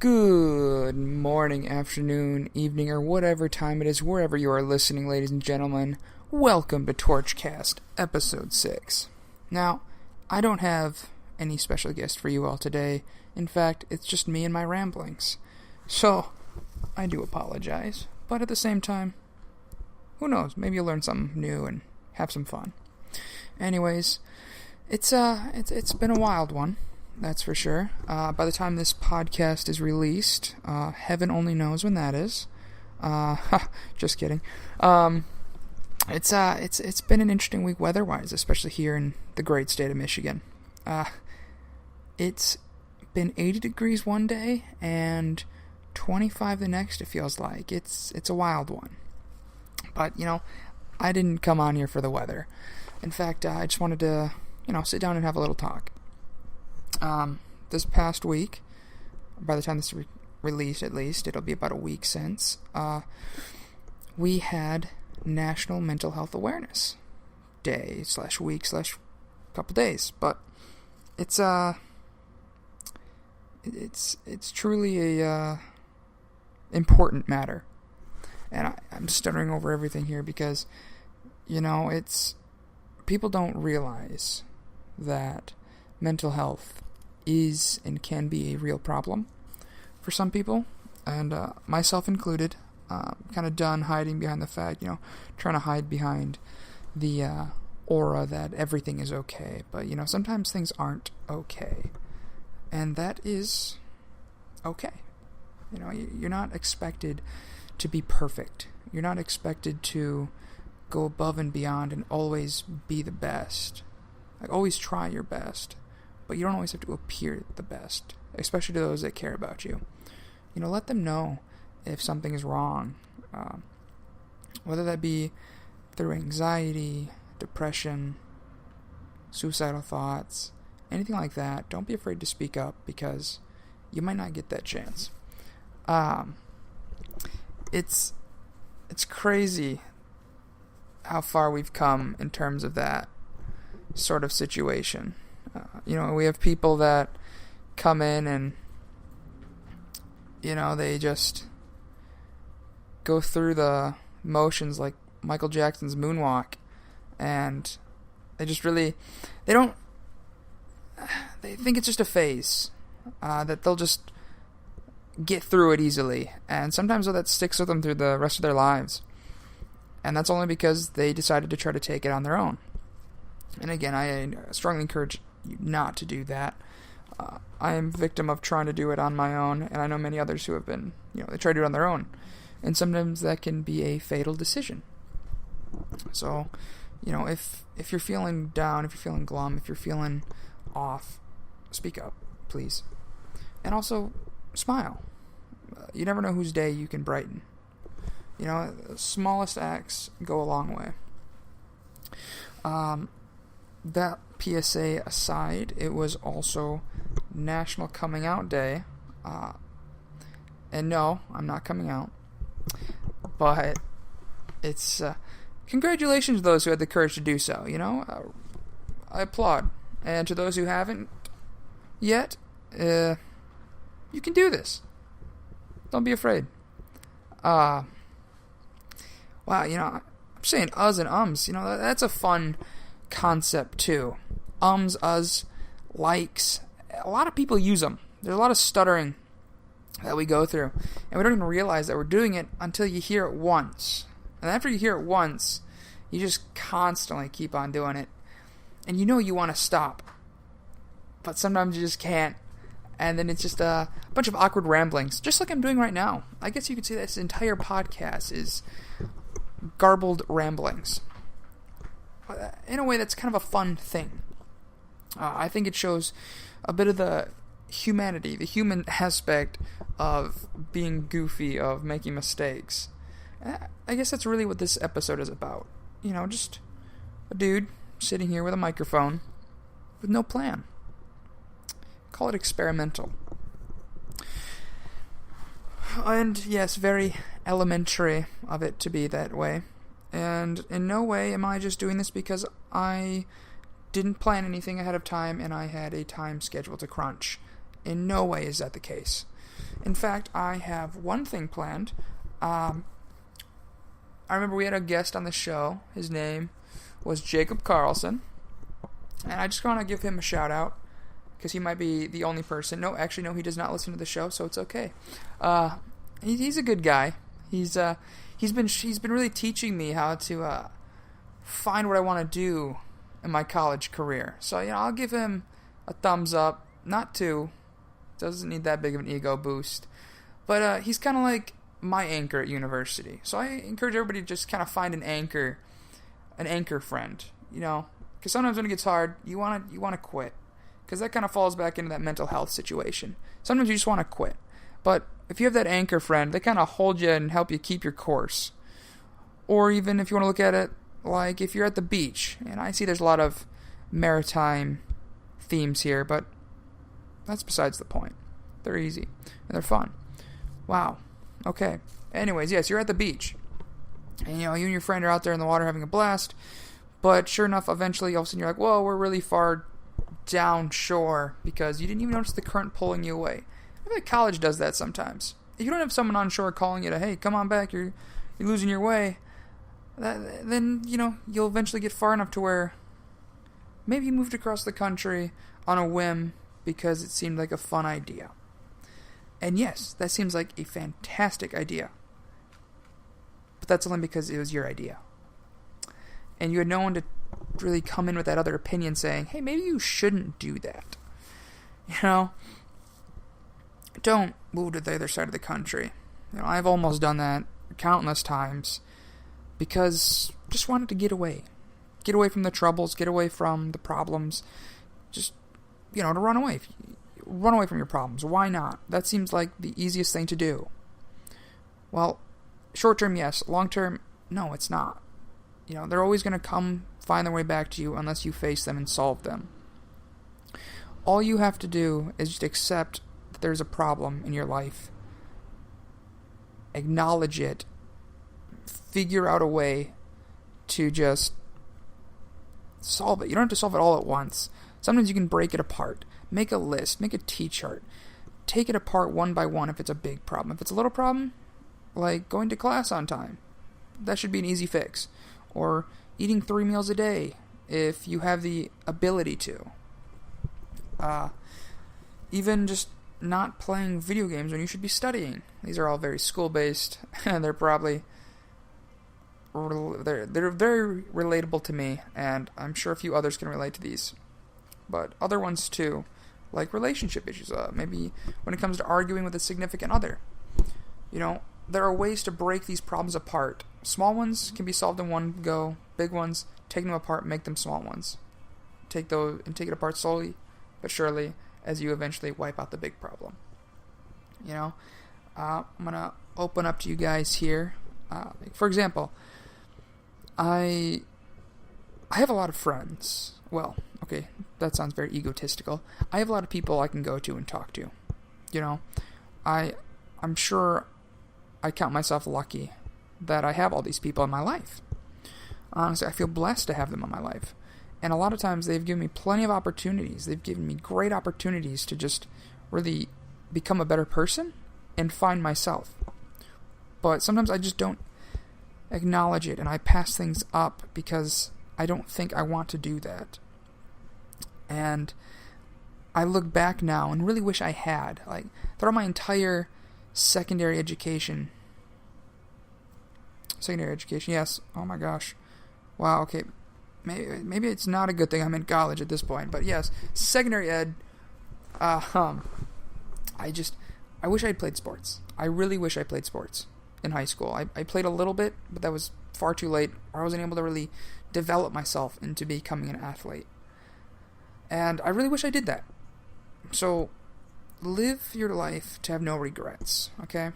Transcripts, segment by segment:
Good morning, afternoon, evening, or whatever time it is, wherever you are listening, ladies and gentlemen. Welcome to Torchcast, Episode 6. Now, I don't have any special guest for you all today. In fact, it's just me and my ramblings. So, I do apologize. But at the same time, who knows, maybe you'll learn something new and have some fun. Anyways, it's been a wild one. That's for sure. By the time this podcast is released, heaven only knows when that is. Just kidding. It's been an interesting week weather-wise, especially here in the great state of Michigan. It's been 80 degrees one day and 25 the next, it feels like. It's a wild one. But, I didn't come on here for the weather. In fact, I just wanted to, sit down and have a little talk. This past week, by the time this is released at least, it'll be about a week since, we had National Mental Health Awareness Day / week / couple days, but it's truly a important matter, and I'm stuttering over everything here because, people don't realize that mental health is and can be a real problem for some people, and myself included. Kind of done hiding behind the fact, trying to hide behind the aura that everything is okay, but sometimes things aren't okay, and that is okay. You're not expected to be perfect. You're not expected to go above and beyond and always be the best. Like, always try your best. But you don't always have to appear the best, especially to those that care about you. Let them know if something is wrong, whether that be through anxiety, depression, suicidal thoughts, anything like that. Don't be afraid to speak up because you might not get that chance. It's crazy how far we've come in terms of that sort of situation. We have people that come in and, they just go through the motions like Michael Jackson's moonwalk, and they think it's just a phase, that they'll just get through it easily, and sometimes that sticks with them through the rest of their lives, and that's only because they decided to try to take it on their own. And again, I strongly encourage you not to do that. I am a victim of trying to do it on my own, and I know many others who have been, they try to do it on their own, and sometimes that can be a fatal decision. So, if you're feeling down, if you're feeling glum, if you're feeling off, speak up, please. And also, smile. You never know whose day you can brighten. The smallest acts go a long way. That PSA aside, it was also National Coming Out Day. And no, I'm not coming out. But it's congratulations to those who had the courage to do so. I applaud. And to those who haven't yet, you can do this. Don't be afraid. Wow, I'm saying uhs and ums. That's a fun concept too. Ums, uhs, likes. A lot of people use them. There's a lot of stuttering that we go through, and we don't even realize that we're doing it until you hear it once. And after you hear it once, you just constantly keep on doing it, and you want to stop, but sometimes you just can't. And then it's just a bunch of awkward ramblings, just like I'm doing right now. I guess you could say this entire podcast is garbled ramblings. In a way, that's kind of a fun thing. I think it shows a bit of the humanity, the human aspect of being goofy, of making mistakes. I guess that's really what this episode is about. Just a dude sitting here with a microphone with no plan. Call it experimental. And yes, very elementary of it to be that way. And in no way am I just doing this because I didn't plan anything ahead of time and I had a time schedule to crunch. In no way is that the case. In fact, I have one thing planned. I remember we had a guest on the show. His name was Jacob Carlson. And I just want to give him a shout out because he might be the only person. No, actually, no, he does not listen to the show, so it's okay. He's a good guy. He's been really teaching me how to find what I want to do in my college career. So I'll give him a thumbs up. Not two. Doesn't need that big of an ego boost. But he's kind of like my anchor at university. So I encourage everybody to just kind of find an anchor friend. Because sometimes when it gets hard, you want to quit. Because that kind of falls back into that mental health situation. Sometimes you just want to quit. But if you have that anchor friend, they kind of hold you and help you keep your course. Or even if you want to look at it like if you're at the beach. And I see there's a lot of maritime themes here, but that's besides the point. They're easy. And they're fun. Wow. Okay. Anyways, yes, you're at the beach. And you and your friend are out there in the water having a blast. But sure enough, eventually all of a sudden you're like, whoa, we're really far down shore because you didn't even notice the current pulling you away. I feel like college does that sometimes. If you don't have someone on shore calling you to, hey, come on back, you're losing your way, then, you'll eventually get far enough to where maybe you moved across the country on a whim because it seemed like a fun idea. And yes, that seems like a fantastic idea. But that's only because it was your idea. And you had no one to really come in with that other opinion saying, hey, maybe you shouldn't do that. Don't move to the other side of the country. I've almost done that countless times because just wanted to get away. Get away from the troubles, get away from the problems. Just, to run away. Run away from your problems. Why not? That seems like the easiest thing to do. Well, short term, yes. Long term, no, it's not. They're always going to find their way back to you unless you face them and solve them. All you have to do is just accept that there's a problem in your life. Acknowledge it. Figure out a way to just solve it. You don't have to solve it all at once. Sometimes you can break it apart. Make a list. Make a T-chart. Take it apart one by one if it's a big problem. If it's a little problem, like going to class on time, that should be an easy fix. Or eating 3 meals a day if you have the ability to. Even just not playing video games when you should be studying. These are all very school-based, and they're very relatable to me, and I'm sure a few others can relate to these. But other ones too, like relationship issues. Maybe when it comes to arguing with a significant other. There are ways to break these problems apart. Small ones can be solved in one go. Big ones, take them apart, make them small ones. Take it apart slowly but surely as you eventually wipe out the big problem. I'm going to open up to you guys here. For example, I have a lot of friends. Well, okay, that sounds very egotistical. I have a lot of people I can go to and talk to. I'm sure I count myself lucky that I have all these people in my life. Honestly, I feel blessed to have them in my life. And a lot of times they've given me plenty of opportunities. They've given me great opportunities to just really become a better person and find myself. But sometimes I just don't acknowledge it and I pass things up because I don't think I want to do that. And I look back now and really wish I had. Like, throughout my entire secondary education, yes. Oh my gosh. Wow, okay. Maybe it's not a good thing I'm in college at this point, but yes, secondary ed, I wish I had played sports. I really wish I played sports in high school. I played a little bit, but that was far too late, or I wasn't able to really develop myself into becoming an athlete. And I really wish I did that. So, live your life to have no regrets, okay?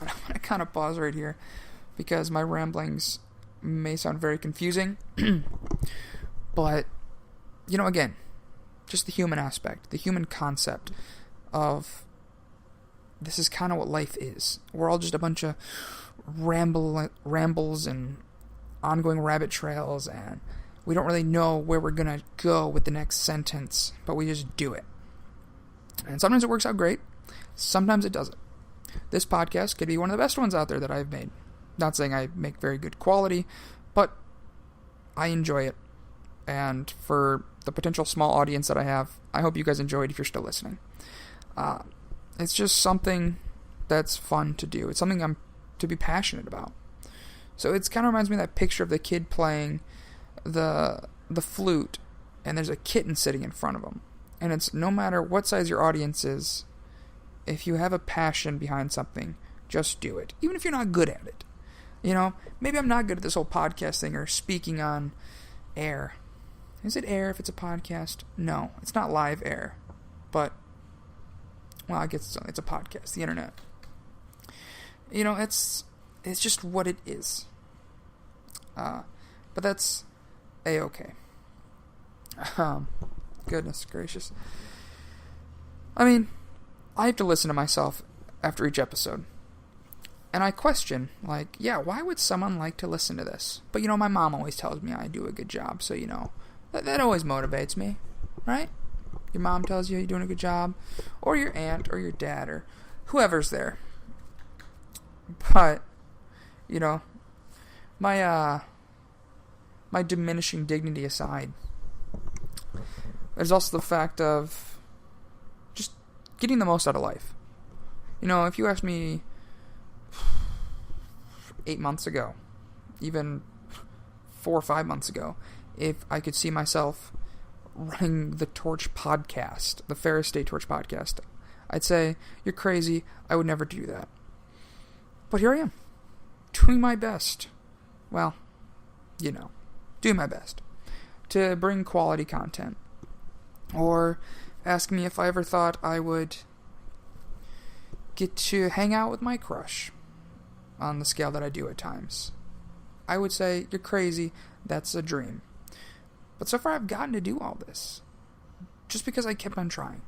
And I'm going to kind of pause right here because my ramblings may sound very confusing. But, again, just the human aspect, the human concept of this is kind of what life is. We're all just a bunch of rambles and ongoing rabbit trails, and we don't really know where we're going to go with the next sentence, but we just do it. And sometimes it works out great. Sometimes it doesn't. This podcast could be one of the best ones out there that I've made. Not saying I make very good quality, but I enjoy it. And for the potential small audience that I have, I hope you guys enjoy it if you're still listening. It's just something that's fun to do. It's something I'm to be passionate about. So it kind of reminds me of that picture of the kid playing the flute, and there's a kitten sitting in front of him. And it's no matter what size your audience is, if you have a passion behind something, just do it. Even if you're not good at it. You know, maybe I'm not good at this whole podcast thing or speaking on air. Is it air if it's a podcast? No, it's not live air. But, well, I guess it's a podcast, the internet. You know, it's just what it is. But that's A-okay. Goodness gracious. I mean, I have to listen to myself after each episode. And I question, like, yeah, why would someone like to listen to this? But, you know, my mom always tells me I do a good job, so, you know, that always motivates me, right? Your mom tells you you're doing a good job, or your aunt, or your dad, or whoever's there. But, you know, my diminishing dignity aside, there's also the fact of just getting the most out of life. You know, if you asked me 8 months ago, even 4 or 5 months ago, if I could see myself running the Torchcast, the Ferris State Torchcast, I'd say, you're crazy, I would never do that. But here I am, doing my best. Well, you know, doing my best to bring quality content. Or ask me if I ever thought I would get to hang out with my crush on the scale that I do at times. I would say, you're crazy, that's a dream. But so far I've gotten to do all this just because I kept on trying.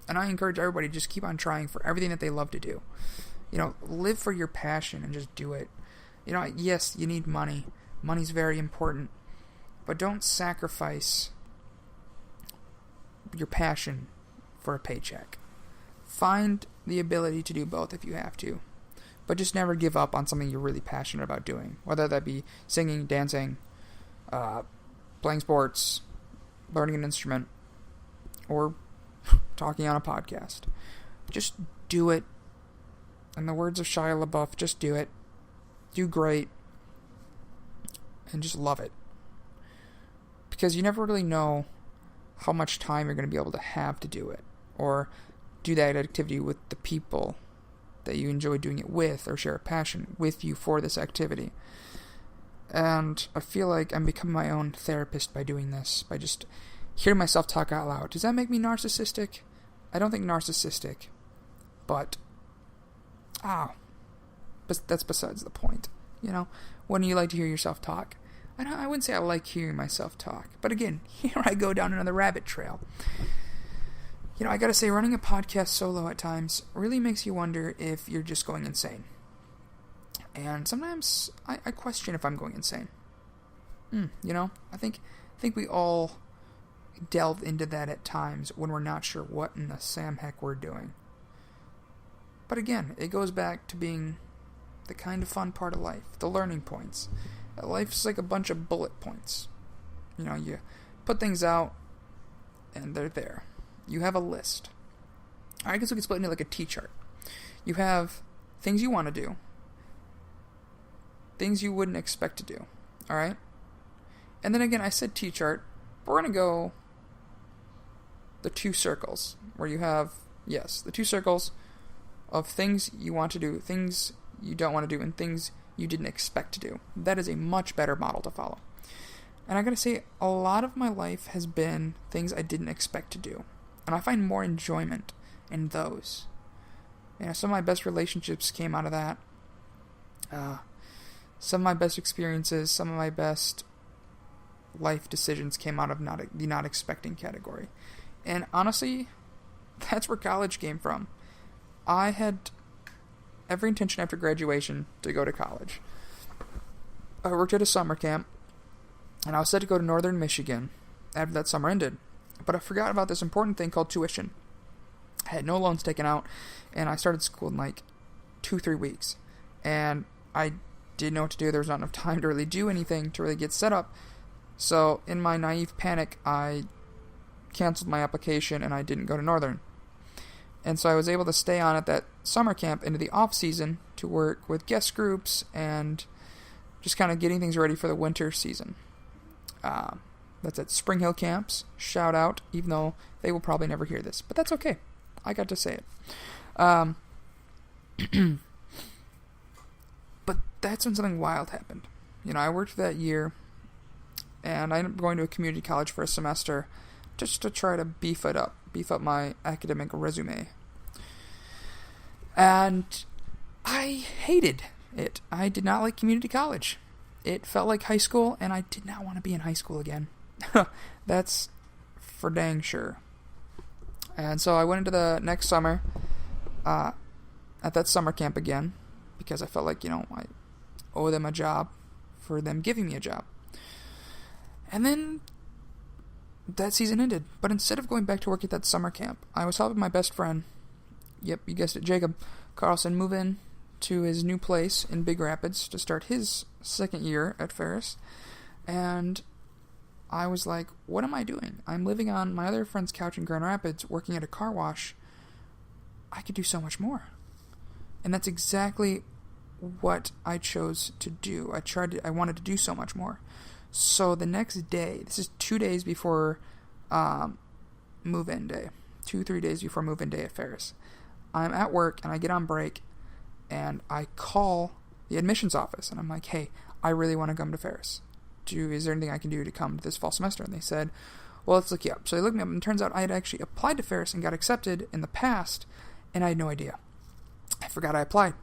And I encourage everybody to just keep on trying for everything that they love to do. You know, live for your passion and just do it. You know, yes, you need money. Money's very important. But don't sacrifice your passion for a paycheck. Find the ability to do both if you have to. But just never give up on something you're really passionate about doing. Whether that be singing, dancing, playing sports, learning an instrument, or talking on a podcast. Just do it. In the words of Shia LaBeouf, just do it. Do great. And just love it. Because you never really know how much time you're going to be able to have to do it. Or do that activity with the people that you enjoy doing it with, or share a passion with you for this activity. And I feel like I'm becoming my own therapist by doing this, by just hearing myself talk out loud. Does that make me narcissistic? I don't think narcissistic, but that's besides the point. You know, when you like to hear yourself talk. I wouldn't say I like hearing myself talk, but again, here I go down another rabbit trail. You know, I gotta say, running a podcast solo at times really makes you wonder if you're just going insane. And sometimes I question if I'm going insane. You know, I think we all delve into that at times when we're not sure what in the Sam heck we're doing. But again, it goes back to being the kind of fun part of life, the learning points. Life's like a bunch of bullet points. You know, you put things out, and they're there. You have a list. I guess we could split into like a T-chart. You have things you want to do, things you wouldn't expect to do, alright? And then again, I said T-chart, but we're going to go the 2 circles, where you have, yes, the 2 circles of things you want to do, things you don't want to do, and things you didn't expect to do. That is a much better model to follow. And I gotta say, a lot of my life has been things I didn't expect to do. And I find more enjoyment in those. You know, some of my best relationships came out of that. Some of my best experiences, some of my best life decisions came out of the not expecting category. And honestly, that's where college came from. I had every intention after graduation to go to college. I worked at a summer camp, and I was set to go to northern Michigan after that summer ended. But I forgot about this important thing called tuition. I had no loans taken out, and I started school in like 2-3 weeks. And I didn't know what to do. There was not enough time to really do anything to really get set up. So in my naive panic, I canceled my application and I didn't go to Northern. And so I was able to stay on at that summer camp into the off season to work with guest groups and just kind of getting things ready for the winter season. That's at Spring Hill Camps. Shout out, even though they will probably never hear this. But that's okay. I got to say it. But that's when something wild happened. I worked that year, and I ended up going to a community college for a semester just to try to beef up my academic resume. And I hated it. I did not like community college. It felt like high school, and I did not want to be in high school again. That's for dang sure. And so I went into the next summer at that summer camp again, because I felt like, I owe them a job for them giving me a job. And then that season ended. But instead of going back to work at that summer camp, I was helping my best friend, yep, you guessed it, Jacob Carlson, move in to his new place in Big Rapids to start his second year at Ferris. And I was like, what am I doing? I'm living on my other friend's couch in Grand Rapids, working at a car wash. I could do so much more. And that's exactly what I chose to do. I wanted to do so much more. So the next day, this is 2 days before move-in day. 2-3 days before move-in day at Ferris. I'm at work, and I get on break, and I call the admissions office, and I'm like, hey, I really want to come to Ferris. Is there anything I can do to come to this fall semester? And they said, well, let's look you up. So they looked me up, and it turns out I had actually applied to Ferris and got accepted in the past, and I had no idea. I forgot I applied.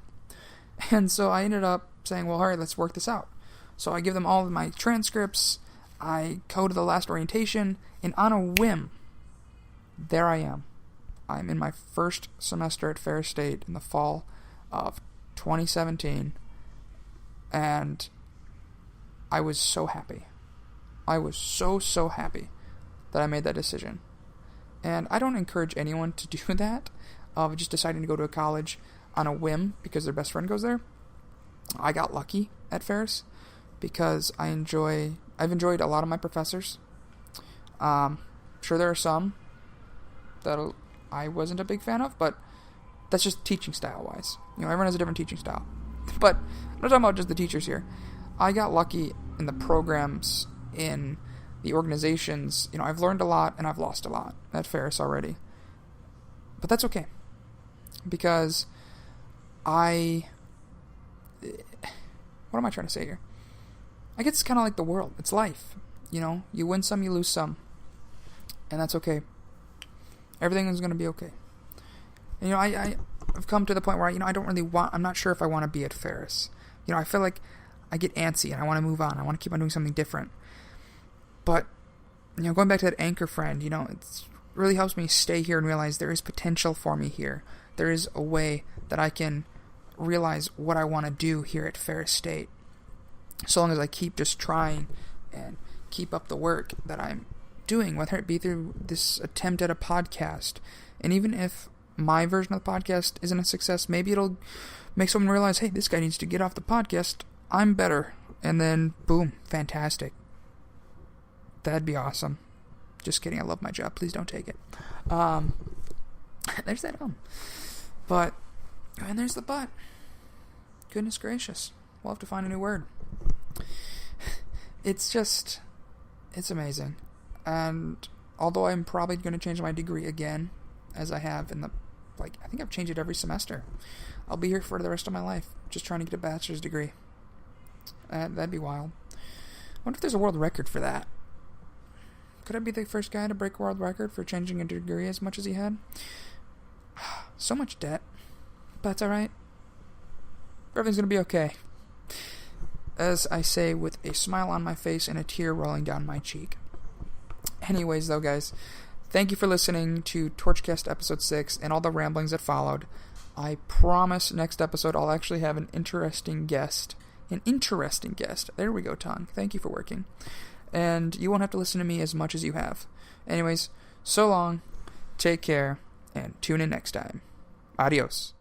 And so I ended up saying, well, all right, let's work this out. So I give them all of my transcripts, I go to the last orientation, and on a whim, there I am. I'm in my first semester at Ferris State in the fall of 2017, and I was so happy. I was so happy that I made that decision. And I don't encourage anyone to do that, of just deciding to go to a college on a whim because their best friend goes there. I got lucky at Ferris because I've enjoyed a lot of my professors. Sure, there are some that I wasn't a big fan of, but that's just teaching style-wise. Everyone has a different teaching style. But I'm not talking about just the teachers here. I got lucky in the programs, in the organizations. I've learned a lot and I've lost a lot at Ferris already. But that's okay. Because what am I trying to say here? I guess it's kind of like the world. It's life. You win some, you lose some. And that's okay. Everything is going to be okay. And, I've come to the point where, I don't really I'm not sure if I want to be at Ferris. I feel like I get antsy and I want to move on. I want to keep on doing something different. But, going back to that anchor friend, it really helps me stay here and realize there is potential for me here. There is a way that I can realize what I want to do here at Ferris State. So long as I keep just trying and keep up the work that I'm doing, whether it be through this attempt at a podcast. And even if my version of the podcast isn't a success, maybe it'll make someone realize, hey, this guy needs to get off the podcast. I'm better. And then, boom, fantastic. That'd be awesome. Just kidding, I love my job. Please don't take it. There's that But, and there's the but. Goodness gracious. We'll have to find a new word. It's amazing. And although I'm probably going to change my degree again, as I have I think I've changed it every semester. I'll be here for the rest of my life, just trying to get a bachelor's degree. That'd be wild. I wonder if there's a world record for that. Could I be the first guy to break a world record for changing a degree as much as he had? So much debt. But that's alright. Everything's going to be okay. As I say with a smile on my face and a tear rolling down my cheek. Anyways, though, guys, thank you for listening to Torchcast Episode 6 and all the ramblings that followed. I promise next episode I'll actually have an interesting guest. There we go, tongue. Thank you for working. And you won't have to listen to me as much as you have. Anyways, so long, take care, and tune in next time. Adios.